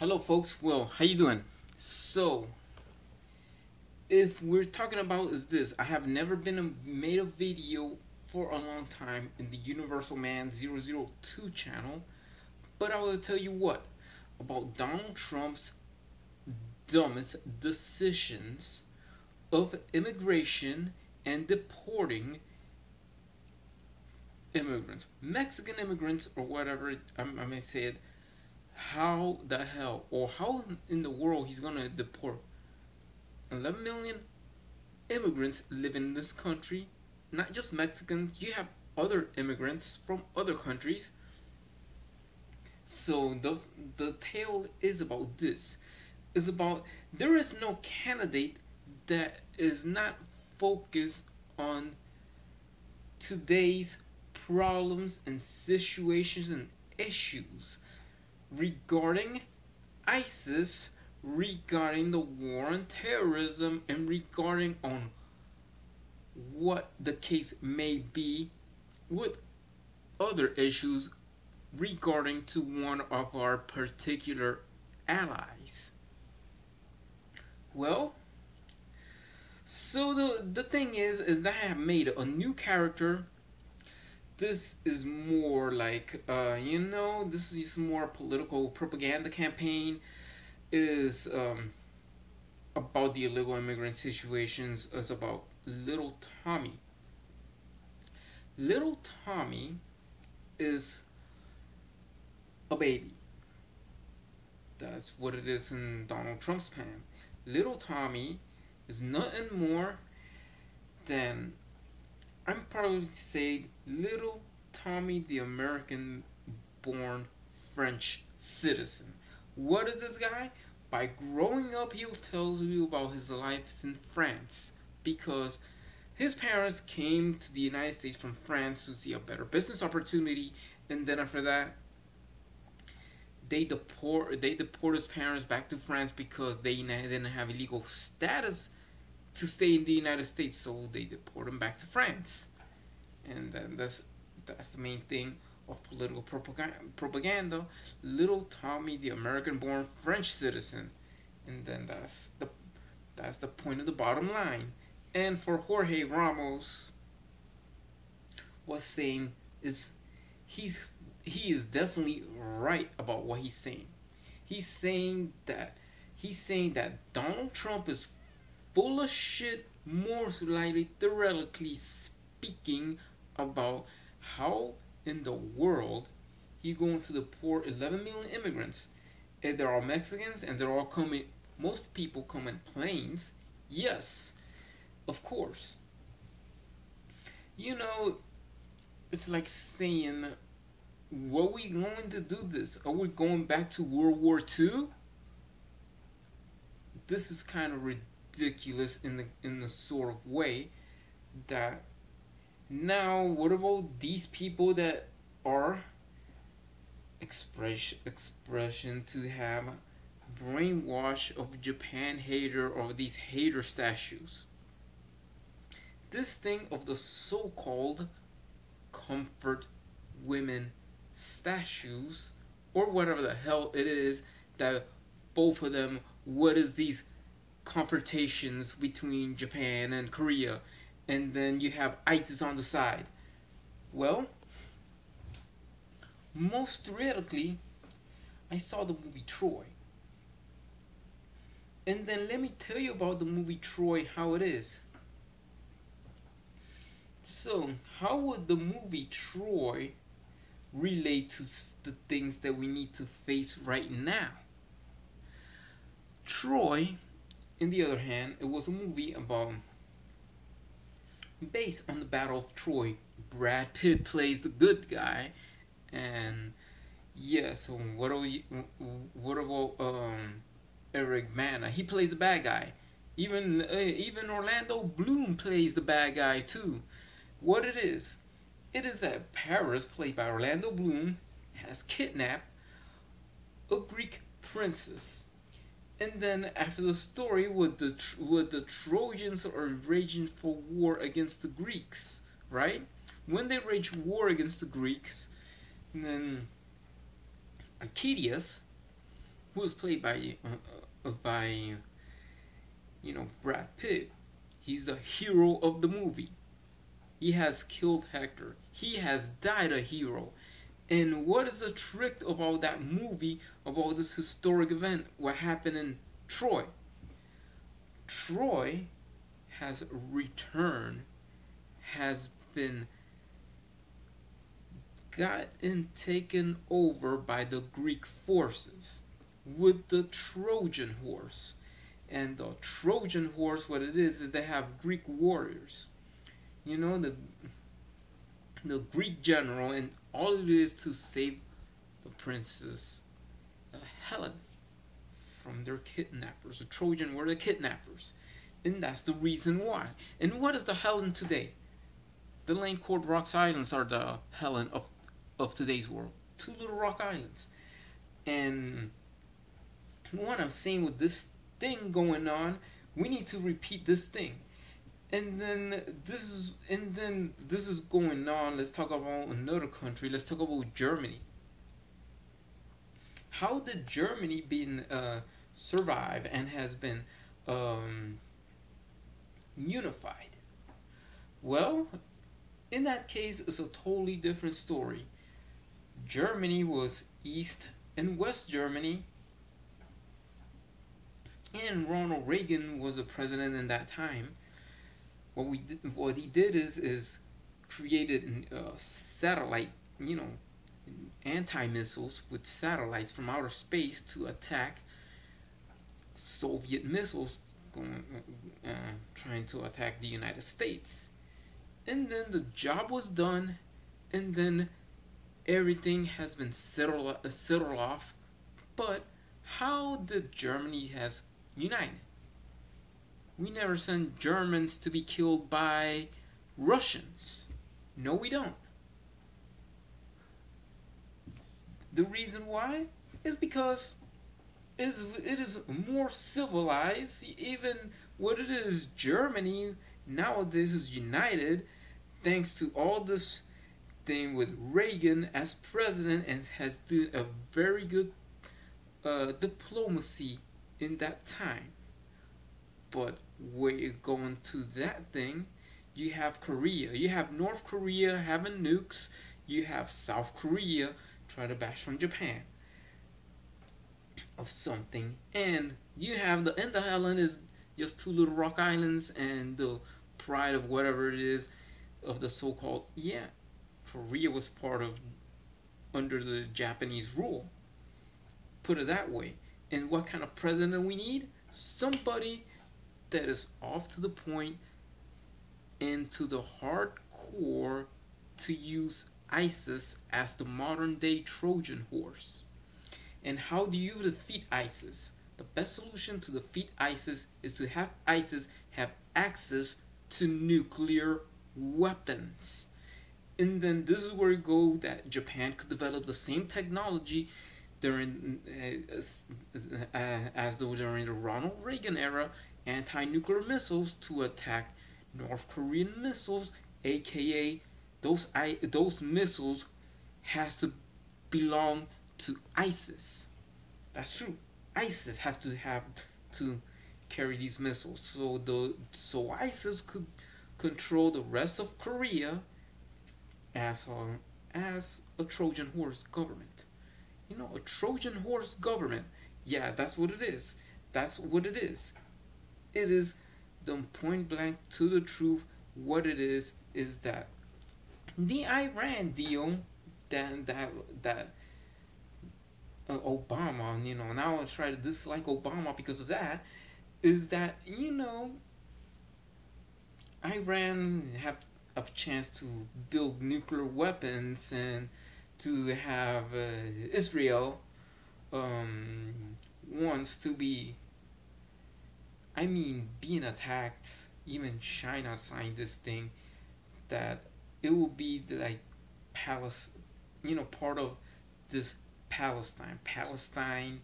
Hello folks, well, how you doing? So, if we're talking about is this, I have never made a video for a long time in the Universal Man 002 channel, but I will tell you what, about Donald Trump's dumbest decisions of immigration and deporting immigrants, Mexican immigrants or whatever I may say it. How the hell or how in the world he's gonna deport 11 million immigrants living in this country, not just Mexicans, you have other immigrants from other countries. So the tale is about this. Is about there is no candidate that is not focused on today's problems and situations and issues regarding ISIS, regarding the war on terrorism, and regarding on what the case may be with other issues regarding to one of our particular allies. Well, so the thing is that I have made a new character. This is more like this is more political propaganda campaign. It is about the illegal immigrant situations. It's about little Tommy. Little Tommy is a baby. That's what it is in Donald Trump's plan. Little Tommy is nothing more than, I'm probably to say, little Tommy the American born French citizen. What is this guy? By growing up, he tells you about his life in France because his parents came to the United States from France to see a better business opportunity, and then after that, they deport his parents back to France because they didn't have illegal status to stay in the United States, so they deport him back to France, and then that's the main thing of political propaganda. Little Tommy, the American-born French citizen, and then that's the point of the bottom line. And for Jorge Ramos, was saying is he is definitely right about what he's saying. He's saying that Donald Trump is full of shit, more likely theoretically speaking, about how in the world he going to deport 11 million immigrants. And they're all Mexicans and they're all coming, most people come in planes. Yes, of course. You know, it's like saying, what we going to do this? Are we going back to World War II? This is kind of ridiculous in the sort of way that now what about these people that are expression to have brainwash of Japan hater or these hater statues? This thing of the so-called comfort women statues or whatever the hell it is, that both of them, what is these confrontations between Japan and Korea, and then you have ISIS on the side. Well, most theoretically, I saw the movie Troy, and then let me tell you about the movie Troy, how it is. So, how would the movie Troy relate to the things that we need to face right now? Troy, on the other hand, it was a movie about based on the Battle of Troy. Brad Pitt plays the good guy, and yeah. So what about Eric Bana? He plays the bad guy. Even Orlando Bloom plays the bad guy too. What it is that Paris, played by Orlando Bloom, has kidnapped a Greek princess. And then after the story, with the Trojans are raging for war against the Greeks, right? When they wage war against the Greeks, then Achilles who was played by Brad Pitt. He's the hero of the movie. He has killed Hector. He has died a hero. And what is the trick about that movie, about this historic event, what happened in Troy? Troy has returned, has been gotten taken over by the Greek forces with the Trojan horse. And the Trojan horse, what it is they have Greek warriors. You know, the Greek general, and all it is to save the princess Helen from their kidnappers. The Trojan were the kidnappers. And that's the reason why. And what is the Helen today? The Lane Court Rocks Islands are the Helen of today's world. Two little rock islands. And what I'm saying with this thing going on, we need to repeat this thing. And then this is going on. Let's talk about another country. Let's talk about Germany. How did Germany been survive and has been unified? Well, in that case, it's a totally different story. Germany was East and West Germany, and Ronald Reagan was the president in that time. What he did is created satellite, anti-missiles with satellites from outer space to attack Soviet missiles trying to attack the United States. And then the job was done, and then everything has been settled off. But how did Germany has united? We never send Germans to be killed by Russians. No, we don't. The reason why is because it is more civilized. Even what it is, Germany nowadays is united thanks to all this thing with Reagan as president, and has done a very good diplomacy in that time. But we're going to that thing. You have Korea. You have North Korea having nukes. You have South Korea try to bash on Japan of something. And you have the Helen is just two little rock islands, and the pride of whatever it is of the so-called, Korea was part of under the Japanese rule. Put it that way. And what kind of president we need? Somebody that is off to the point and to the hardcore to use ISIS as the modern day Trojan horse. And how do you defeat ISIS? The best solution to defeat ISIS is to have ISIS have access to nuclear weapons. And then this is where you go that Japan could develop the same technology during during the Ronald Reagan era, anti-nuclear missiles to attack North Korean missiles, aka those missiles has to belong to ISIS. That's true. ISIS has to carry these missiles. So ISIS could control the rest of Korea as a Trojan horse government. A Trojan horse government. Yeah, that's what it is. That's what it is. It is the point blank to the truth. What it is that the Iran deal that Obama, now I try to dislike Obama because of that, is that Iran have a chance to build nuclear weapons and to have Israel wants to be, being attacked. Even China signed this thing that it will be like part of this Palestine. Palestine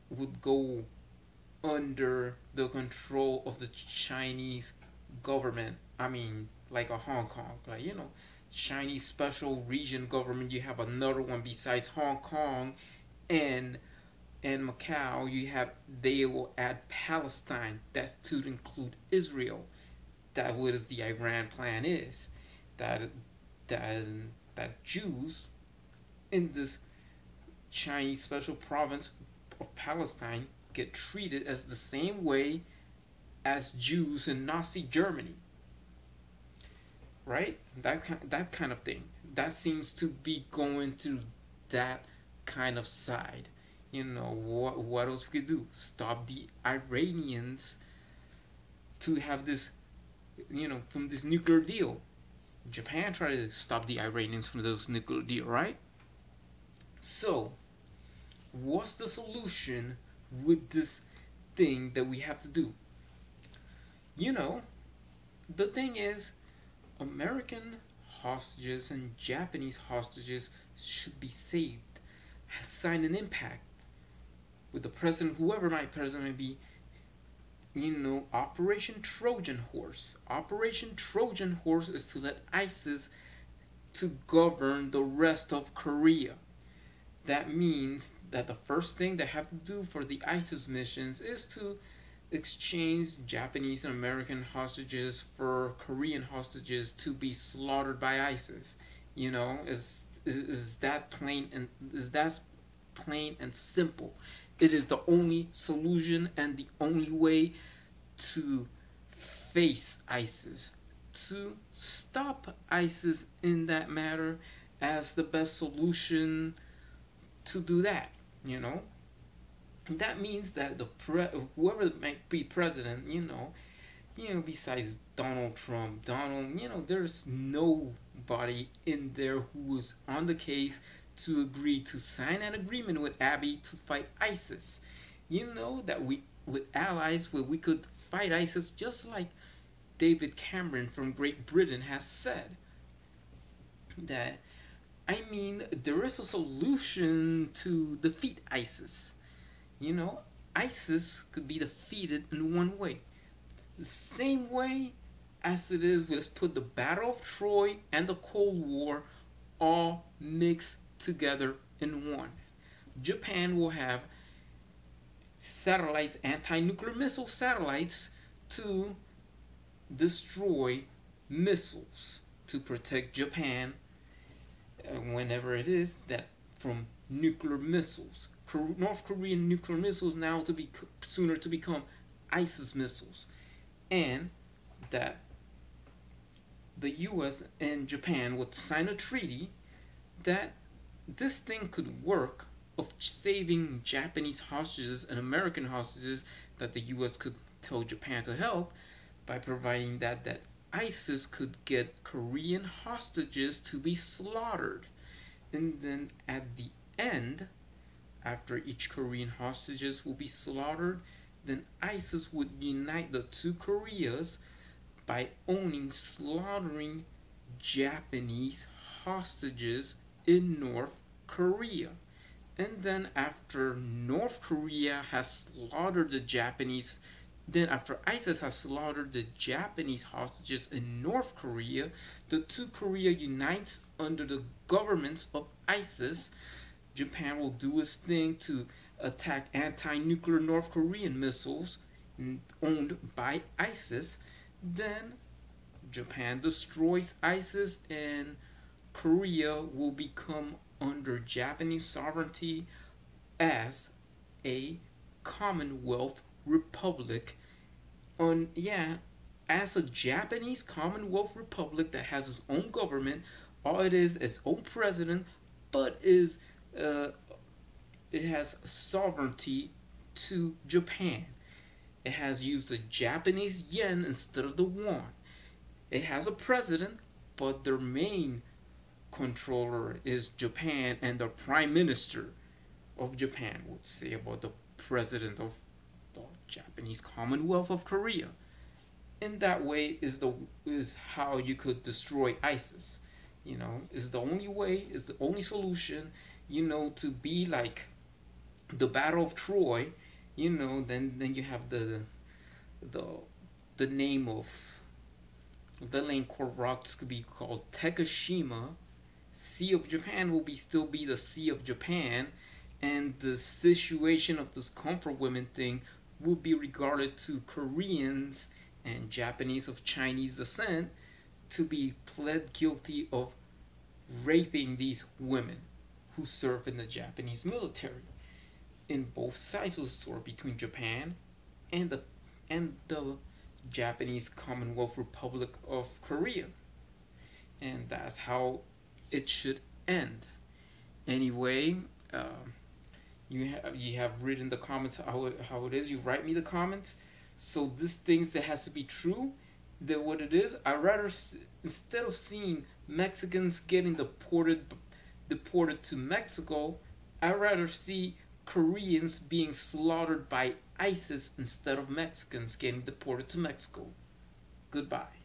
would go under the control of the Chinese government. Like a Hong Kong, Chinese special region government. You have another one besides Hong Kong and and Macau, you have they will add Palestine. That's to include Israel. That what is the Iran plan is that that that Jews in this Chinese special province of Palestine get treated as the same way as Jews in Nazi Germany, right? That kind of thing. That seems to be going to that kind of side. What else we could do? Stop the Iranians to have this, from this nuclear deal. Japan tried to stop the Iranians from this nuclear deal, right? So, what's the solution with this thing that we have to do? The thing is, American hostages and Japanese hostages should be saved. Has signed an impact with the president, whoever my president may be, Operation Trojan Horse. Operation Trojan Horse is to let ISIS to govern the rest of Korea. That means that the first thing they have to do for the ISIS missions is to exchange Japanese and American hostages for Korean hostages to be slaughtered by ISIS. Is that plain and simple. It is the only solution and the only way to face ISIS, to stop ISIS in that matter, as the best solution to do that. That means that whoever might be president, besides Donald Trump, there's nobody in there who is on the case to agree to sign an agreement with Abiy to fight ISIS. That we, with allies, where we could fight ISIS just like David Cameron from Great Britain has said. There is a solution to defeat ISIS. ISIS could be defeated in one way. The same way as it is, let's put the Battle of Troy and the Cold War all mixed together in one. Japan will have satellites, anti-nuclear missile satellites, to destroy missiles to protect Japan whenever it is that from nuclear missiles. North Korean nuclear missiles now to be sooner to become ISIS missiles, and that the U.S. and Japan would sign a treaty that this thing could work of saving Japanese hostages and American hostages, that the U.S. could tell Japan to help by providing that ISIS could get Korean hostages to be slaughtered, and then at the end, after each Korean hostages will be slaughtered, then ISIS would unite the two Koreas by slaughtering Japanese hostages in North Korea. And then after North Korea has slaughtered the Japanese, then after ISIS has slaughtered the Japanese hostages in North Korea, the two Korea unites under the governments of ISIS. Japan will do its thing to attack anti-nuclear North Korean missiles owned by ISIS. Then Japan destroys ISIS and Korea will become under Japanese sovereignty as a Commonwealth Republic. As a Japanese Commonwealth Republic that has its own government, all it is its own president, but it has sovereignty to Japan. It has used the Japanese yen instead of the won. It has a president, but their main controller is Japan, and the prime minister of Japan would say about the president of the Japanese Commonwealth of Korea. In that way is how you could destroy ISIS. Is the only way, is the only solution, to be like the Battle of Troy. Then you have the name of the name core rocks could be called Takashima. Sea of Japan will still be the Sea of Japan, and the situation of this comfort women thing would be regarded to Koreans and Japanese of Chinese descent to be pled guilty of raping these women who serve in the Japanese military in both sides of the story between Japan and the Japanese Commonwealth Republic of Korea. And that's how it should end. Anyway, you have written the comments how it is. You write me the comments. So this things that has to be true than what it is. I rather instead of seeing Mexicans getting deported to Mexico, I rather see Koreans being slaughtered by ISIS instead of Mexicans getting deported to Mexico. Goodbye.